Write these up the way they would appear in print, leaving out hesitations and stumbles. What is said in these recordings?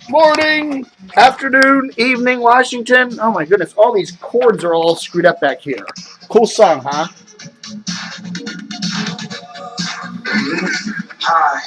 Morning, afternoon, evening, Washington. Oh my goodness, all these chords are all screwed up back here. Cool song, huh?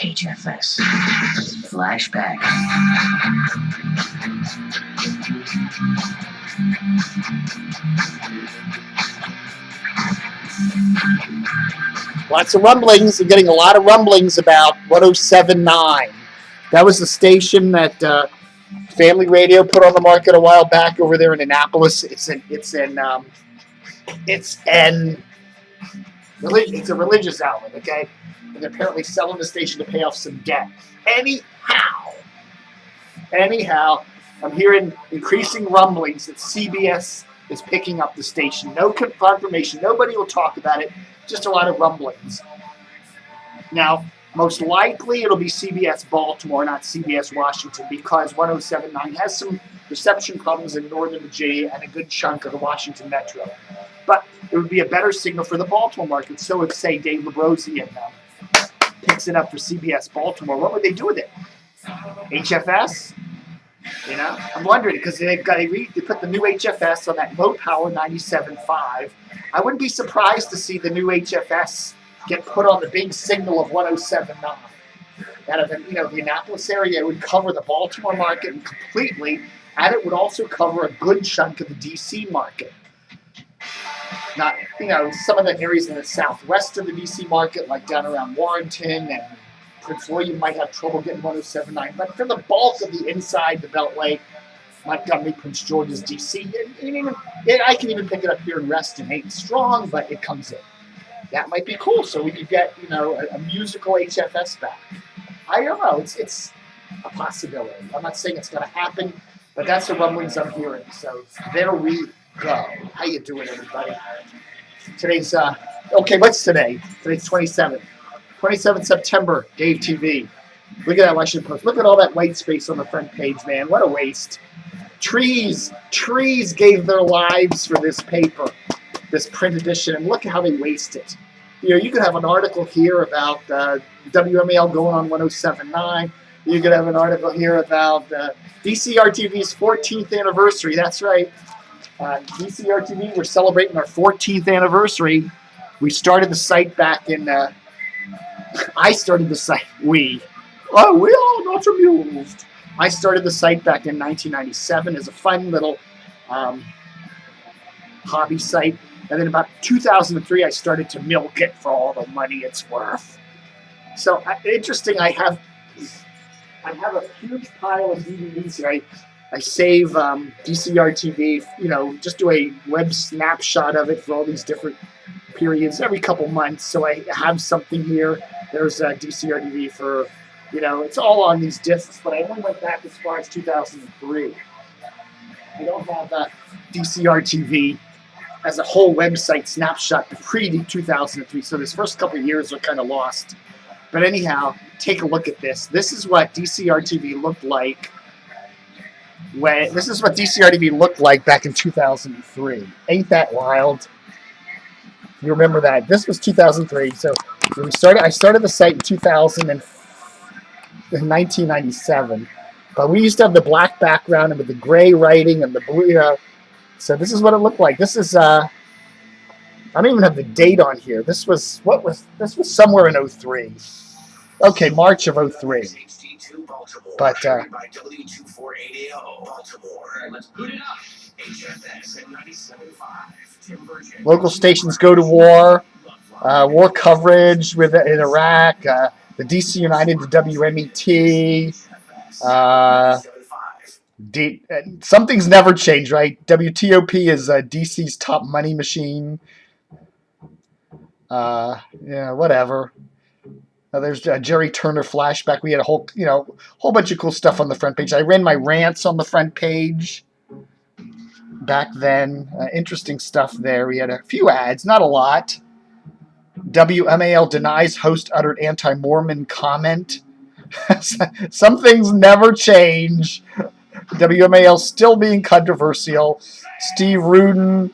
HFS Flashback. Lots of rumblings. I'm getting a lot of rumblings about 107.9. That was the station that Family Radio put on the market a while back over there in Annapolis. It's a religious outlet, okay? And they're apparently selling the station to pay off some debt. Anyhow, I'm hearing increasing rumblings that CBS is picking up the station. No confirmation. Nobody will talk about it. Just a lot of rumblings. Now, most likely it'll be CBS Baltimore, not CBS Washington, because 107.9 has some reception problems in Northern Virginia and a good chunk of the Washington Metro. But it would be a better signal for the Baltimore market. So if, say, Dave Labrosi picks it up for CBS Baltimore, what would they do with it? HFS? You know, I'm wondering because they put the new HFS on that low power 97.5. I wouldn't be surprised to see the new HFS get put on the big signal of 107.9. Out of the Annapolis area, it would cover the Baltimore market completely, and it would also cover a good chunk of the DC market. Not, some of the areas in the southwest of the DC market, like down around Warrenton and Prince William, might have trouble getting 107.9. But for the bulk of the inside, the Beltway, Montgomery, Prince George's, DC, I can even pick it up here in Reston. Ain't strong, but it comes in. That might be cool. So we could get, a musical HFS back. I don't know. It's a possibility. I'm not saying it's going to happen, but that's the rumblings I'm hearing. So there we go. How you doing, everybody? Today's, what's today? Today's 27th. 27th September, Dave TV. Look at that Washington Post. Look at all that white space on the front page, man. What a waste. Trees gave their lives for this paper, this print edition, and look at how they waste it. You could have an article here about WMAL going on 107.9. You could have an article here about DCRTV's 14th anniversary. That's right. DCRTV, we're celebrating our 14th anniversary. We started the site back in... I started the site. We all got amused. I started the site back in 1997 as a fun little hobby site. And then about 2003, I started to milk it for all the money it's worth. So interesting, I have a huge pile of DVDs here. I save DCRTV, just do a web snapshot of it for all these different periods every couple months. So I have something here. There's DCRTV for, it's all on these discs, but I only went back as far as 2003. I don't have DCRTV as a whole website snapshot pre-2003. So this first couple of years are kind of lost. But anyhow, take a look at this. This is what DCRTV looked like. This is what DCRTV looked like back in 2003. Ain't that wild? You remember that? This was 2003. So I started the site in 1997. But we used to have the black background and with the gray writing and the blue. So this is what it looked like. This is I don't even have the date on here. This was somewhere in 03. Okay, March of 03. But local stations go to war. War coverage in Iraq. The DC United to WMET. Something's never changed, right? WTOP is DC's top money machine. Whatever. There's Jerry Turner Flashback. We had a whole bunch of cool stuff on the front page. I ran my rants on the front page back then. Interesting stuff there. We had a few ads, not a lot. WMAL denies host uttered anti-Mormon comment. Some things never change. WMAL still being controversial. Steve Rudin.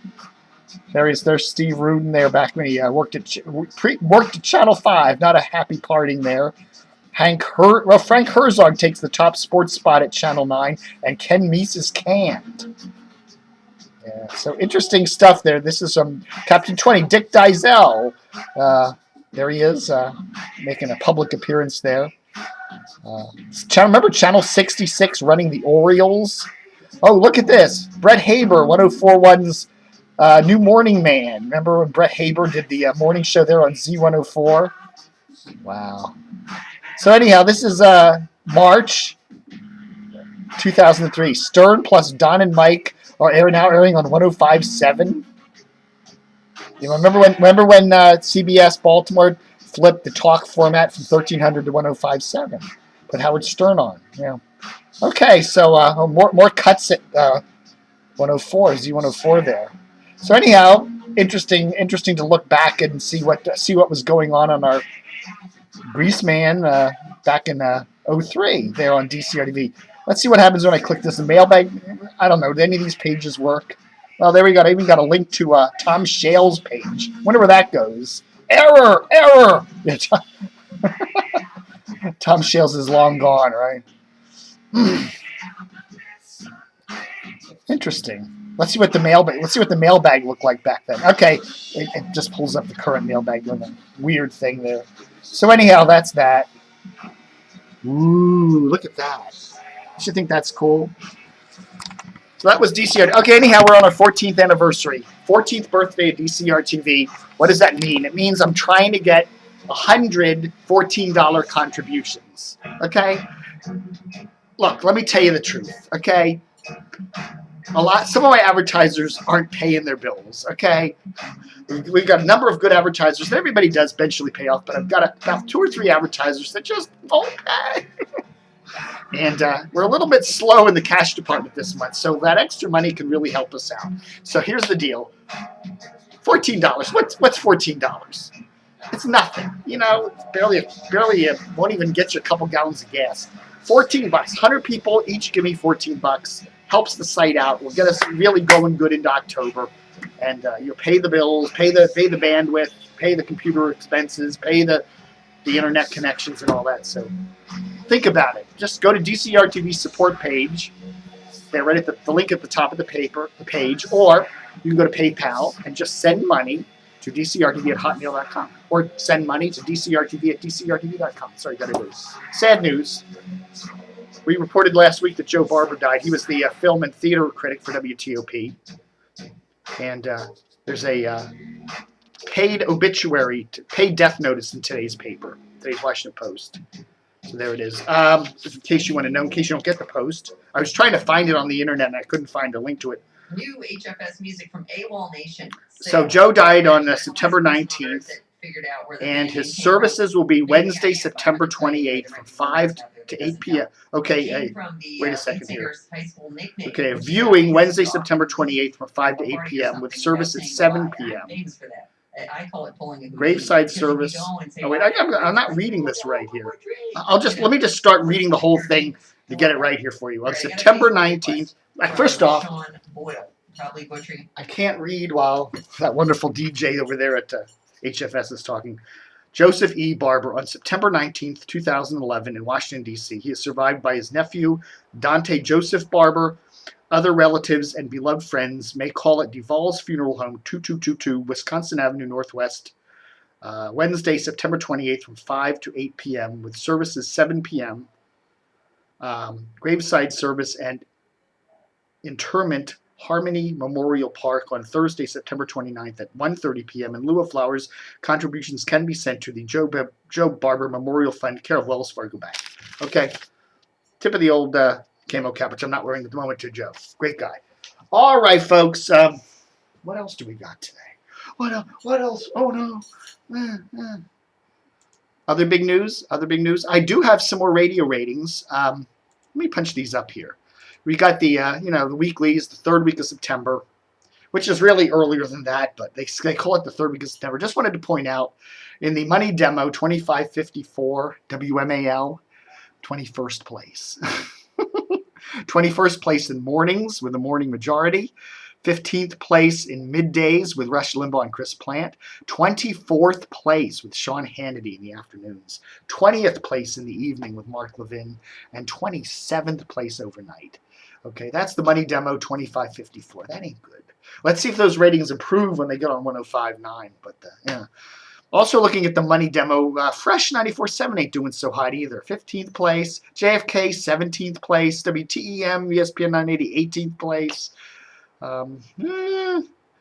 There's Steve Rudin there back when he worked at Channel 5. Not a happy parting there. Frank Herzog takes the top sports spot at Channel 9, and Ken Meese is canned. Yeah, so interesting stuff there. This is Captain 20, Dick Dysel. There he is, making a public appearance there. Remember Channel 66 running the Orioles? Oh, look at this. Brett Haber, 104.1's New Morning Man. Remember when Brett Haber did the morning show there on Z104? Wow. So anyhow, this is March 2003. Stern plus Don and Mike are now airing on 105.7. You remember when CBS Baltimore flipped the talk format from 1300 to 105.7? Put Howard Stern on. Yeah. Okay, so more cuts at 104, Z104 there. So anyhow, interesting to look back and see what was going on our Greaseman back in 03 there on DCRTV. Let's see what happens when I click this. The mailbag, I don't know. Do any of these pages work? Well, there we go. I even got a link to Tom Shale's page. Wonder where that goes. Error! Yeah, Tom Shales is long gone, right? Interesting. Let's see what the mailbag looked like back then. Okay, it just pulls up the current mailbag doing a weird thing there. So anyhow, that's that. Ooh, look at that. You should think that's cool. So that was DCR. Okay, anyhow, we're on our 14th anniversary. 14th birthday of DCRTV. What does that mean? It means I'm trying to get 100 $14 contributions. Okay? Look, let me tell you the truth. Okay? Some of my advertisers aren't paying their bills. Okay? We've got a number of good advertisers, and everybody does eventually pay off, but I've got about 2 or 3 advertisers that just won't pay. And we're a little bit slow in the cash department this month, so that extra money can really help us out. So here's the deal. $14. What's $14? It's nothing. You know, barely won't even get you a couple gallons of gas. $14. 100 people each give me $14. Helps the site out. Will get us really going good into October. And you'll pay the bills, pay the bandwidth, pay the computer expenses, pay the internet connections and all that. So think about it. Just go to DCRTV support page. They're right at the link at the top of the page, or you can go to PayPal and just send money to DCRTV@hotmail.com, or send money to DCRTV@DCRTV.com. Sorry, got to do. Sad news. We reported last week that Joe Barber died. He was the film and theater critic for WTOP, and there's a paid death notice in today's paper, today's Washington Post. So there it is. In case you want to know, in case you don't get the post. I was trying to find it on the internet and I couldn't find a link to it. New HFS music from AWOL Nation. So Joe died on September 19th, and his services will be Wednesday, September 28th from 5 to 8 p.m. Okay, wait a second here. Okay, a viewing Wednesday, September 28th from 5 to 8 p.m. with service at 7 p.m. I call it pulling a Graveside service. Oh wait, I'm not reading this right here. Let me just start reading the whole thing to get it right here for you. On September 19th. First off, I can't read while that wonderful DJ over there at HFS is talking. Joseph E. Barber, on September 19th, 2011, in Washington, D.C. He is survived by his nephew, Dante Joseph Barber. Other relatives and beloved friends may call at Duvall's Funeral Home, 2222 Wisconsin Avenue Northwest, Wednesday, September 28th from 5 to 8 p.m. with services 7 p.m. Graveside service and interment Harmony Memorial Park on Thursday, September 29th at 1:30 p.m. In lieu of flowers, contributions can be sent to the Joe Barber Memorial Fund, care of Wells Fargo Bank. Okay, tip of the old camo cap, which I'm not wearing at the moment, to Joe. Great guy. All right, folks. What else do we got today? What else? Oh, no. Other big news? I do have some more radio ratings. Let me punch these up here. We got the, the weeklies, the third week of September, which is really earlier than that, but they call it the third week of September. Just wanted to point out, in the money demo, 2554 WMAL, 21st place. 21st place in mornings with a morning majority. 15th place in middays with Rush Limbaugh and Chris Plant. 24th place with Sean Hannity in the afternoons. 20th place in the evening with Mark Levin. And 27th place overnight. Okay, that's the Money Demo 2554. That ain't good. Let's see if those ratings improve when they get on 105.9. But yeah. Also looking at the Money Demo, Fresh 94.7 ain't doing so hot either. 15th place. JFK 17th place. WTEM ESPN 980 18th place.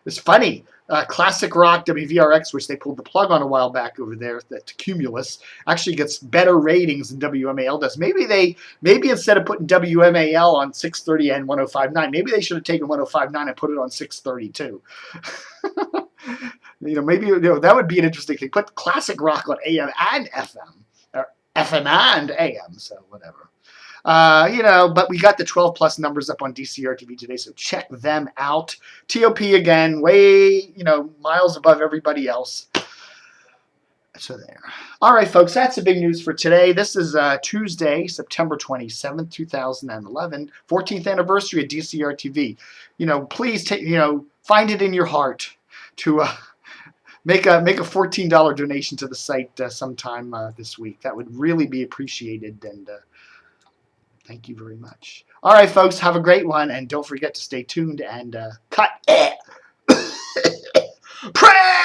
It's funny. Classic Rock WVRX, which they pulled the plug on a while back over there, that Cumulus actually gets better ratings than WMAL does. Maybe instead of putting WMAL on 630 and 105.9, maybe they should have taken 105.9 and put it on 630 too. Maybe that would be an interesting thing. Put Classic Rock on AM and FM, or FM and AM. So whatever. But we got the 12 plus numbers up on DCRTV today, so check them out. TOP again, way, miles above everybody else. So there. All right, folks, that's the big news for today. This is Tuesday, September 27th, 2011, 14th anniversary of DCRTV. Please find it in your heart to make a $14 donation to the site sometime this week. That would really be appreciated, and thank you very much. All right, folks, have a great one, and don't forget to stay tuned and cut it. Pray!